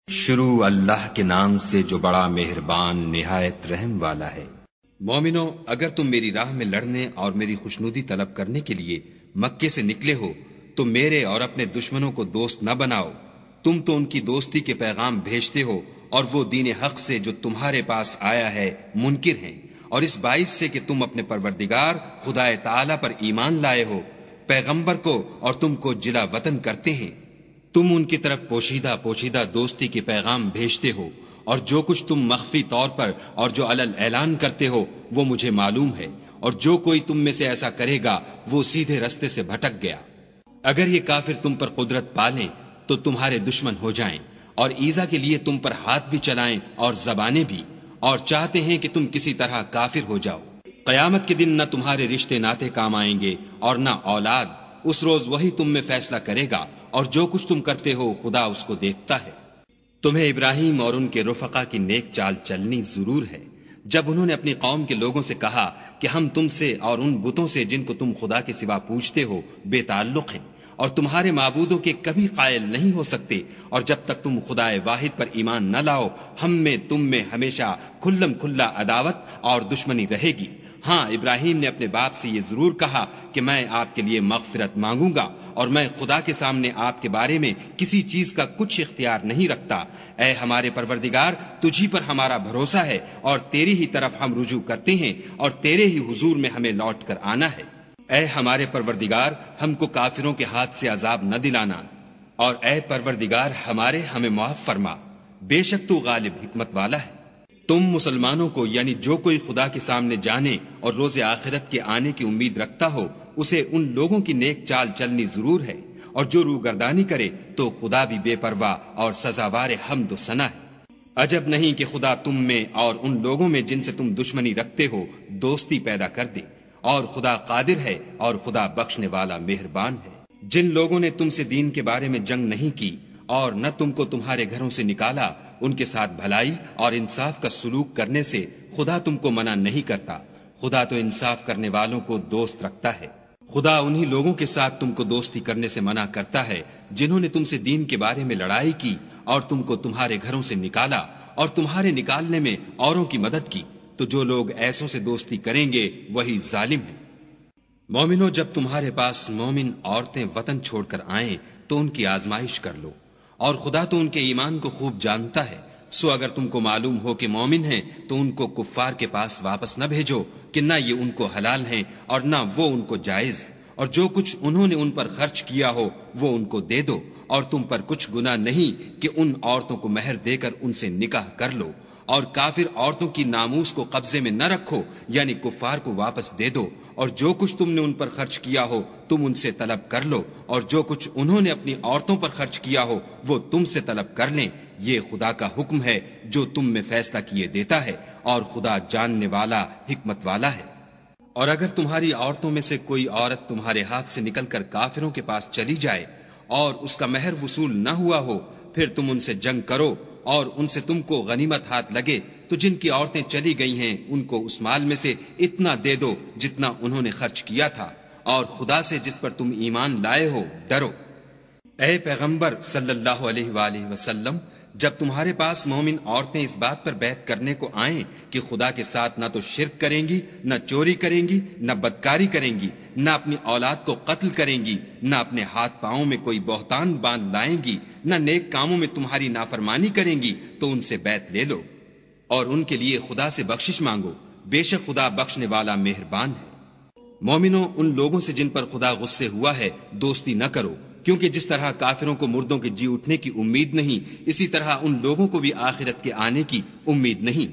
شروع اللہ کے نام سے جو بڑا مہربان نہایت رحم والا ہے۔ مومنو، اگر تم میری راہ میں لڑنے اور میری خوشنودی طلب کرنے کے لیے مکے سے نکلے ہو تو میرے اور اپنے دشمنوں کو دوست نہ بناؤ۔ تم تو ان کی دوستی کے پیغام بھیجتے ہو اور وہ دین حق سے جو تمہارے پاس آیا ہے منکر ہیں، اور اس باعث سے کہ تم اپنے پروردگار خدا تعالی پر ایمان لائے ہو، پیغمبر کو اور تم کو جلا وطن کرتے ہیں۔ تم ان کی طرف پوشیدہ دوستی کے پیغام بھیجتے ہو، اور جو کچھ تم مخفی طور پر اور جو علل اعلان کرتے ہو وہ مجھے معلوم ہے، اور جو کوئی تم میں سے ایسا کرے گا وہ سیدھے رستے سے بھٹک گیا۔ اگر یہ کافر تم پر قدرت پالیں تو تمہارے دشمن ہو جائیں، اور ایذا کے لیے تم پر ہاتھ بھی چلائیں اور زبانیں بھی، اور چاہتے ہیں کہ تم کسی طرح کافر ہو جاؤ۔ قیامت کے دن نہ تمہارے رشتے ناتے کام آئیں گے اور نہ اولاد۔ اس روز وہی تم میں فیصلہ کرے گا، اور جو کچھ تم کرتے ہو خدا اس کو دیکھتا ہے۔ تمہیں ابراہیم اور ان کے رفقا کی نیک چال چلنی ضرور ہے، جب انہوں نے اپنی قوم کے لوگوں سے کہا کہ ہم تم سے اور ان بتوں سے جن کو تم خدا کے سوا پوجتے ہو بے تعلق ہیں، اور تمہارے معبودوں کے کبھی قائل نہیں ہو سکتے، اور جب تک تم خدا واحد پر ایمان نہ لاؤ ہم میں تم میں ہمیشہ کھلم کھلا عداوت اور دشمنی رہے گی۔ ہاں، ابراہیم نے اپنے باپ سے یہ ضرور کہا کہ میں آپ کے لیے مغفرت مانگوں گا، اور میں خدا کے سامنے آپ کے بارے میں کسی چیز کا کچھ اختیار نہیں رکھتا۔ اے ہمارے پروردگار، تجھی پر ہمارا بھروسہ ہے، اور تیری ہی طرف ہم رجوع کرتے ہیں، اور تیرے ہی حضور میں ہمیں لوٹ کر آنا ہے۔ اے ہمارے پروردگار، ہم کو کافروں کے ہاتھ سے عذاب نہ دلانا، اور اے پروردگار ہمارے ہمیں معاف فرما، بے شک تو غالب حکمت والا ہے۔ تم مسلمانوں کو، یعنی جو کوئی خدا کے سامنے جانے اور روز آخرت کے آنے کی امید رکھتا ہو، اسے ان لوگوں کی نیک چال چلنی ضرور ہے، اور جو روگردانی کرے تو خدا بھی بے پرواہ اور سزاوار حمد و ثنا ہے۔ عجب نہیں کہ خدا تم میں اور ان لوگوں میں جن سے تم دشمنی رکھتے ہو دوستی پیدا کر دے، اور خدا قادر ہے اور خدا بخشنے والا مہربان ہے۔ جن لوگوں نے تم سے دین کے بارے میں جنگ نہیں کی اور نہ تم کو تمہارے گھروں سے نکالا، ان کے ساتھ بھلائی اور انصاف کا سلوک کرنے سے خدا تم کو منع نہیں کرتا۔ خدا تو انصاف کرنے والوں کو دوست رکھتا ہے۔ خدا انہی لوگوں کے ساتھ تم کو دوستی کرنے سے منع کرتا ہے جنہوں نے تم سے دین کے بارے میں لڑائی کی اور تم کو تمہارے گھروں سے نکالا اور تمہارے نکالنے میں اوروں کی مدد کی، تو جو لوگ ایسوں سے دوستی کریں گے وہی ظالم ہیں۔ مومنو، جب تمہارے پاس مومن عورتیں وطن چھوڑ کر آئیں تو ان کی آزمائش کر لو، اور خدا تو ان کے ایمان کو خوب جانتا ہے۔ سو اگر تم کو معلوم ہو کہ مومن ہیں تو ان کو کفار کے پاس واپس نہ بھیجو کہ نہ یہ ان کو حلال ہیں اور نہ وہ ان کو جائز، اور جو کچھ انہوں نے ان پر خرچ کیا ہو وہ ان کو دے دو، اور تم پر کچھ گناہ نہیں کہ ان عورتوں کو مہر دے کر ان سے نکاح کر لو، اور کافر عورتوں کی ناموس کو قبضے میں نہ رکھو، یعنی کفار کو واپس دے دو، اور جو کچھ تم نے ان پر خرچ کیا ہو تم ان سے طلب کر لو، اور جو کچھ انہوں نے اپنی عورتوں پر خرچ کیا ہو وہ تم سے طلب کر لیں۔ یہ خدا کا حکم ہے جو تم میں فیصلہ کیے دیتا ہے، اور خدا جاننے والا حکمت والا ہے۔ اور اگر تمہاری عورتوں میں سے کوئی عورت تمہارے ہاتھ سے نکل کر کافروں کے پاس چلی جائے اور اس کا مہر وصول نہ ہوا ہو، پھر تم ان سے جنگ کرو اور ان سے تم کو غنیمت ہاتھ لگے تو جن کی عورتیں چلی گئی ہیں ان کو اس مال میں سے اتنا دے دو جتنا انہوں نے خرچ کیا تھا، اور خدا سے جس پر تم ایمان لائے ہو ڈرو۔ اے پیغمبر صلی اللہ علیہ وآلہ وسلم، جب تمہارے پاس مومن عورتیں اس بات پر بیعت کرنے کو آئیں کہ خدا کے ساتھ نہ تو شرک کریں گی، نہ چوری کریں گی، نہ بدکاری کریں گی، نہ اپنی اولاد کو قتل کریں گی، نہ اپنے ہاتھ پاؤں میں کوئی بہتان باندھ لائیں گی، نہ نیک کاموں میں تمہاری نافرمانی کریں گی، تو ان سے بیعت لے لو اور ان کے لیے خدا سے بخشش مانگو، بے شک خدا بخشنے والا مہربان ہے۔ مومنو، ان لوگوں سے جن پر خدا غصے ہوا ہے دوستی نہ کرو، کیونکہ جس طرح کافروں کو مردوں کے جی اٹھنے کی امید نہیں، اسی طرح ان لوگوں کو بھی آخرت کے آنے کی امید نہیں۔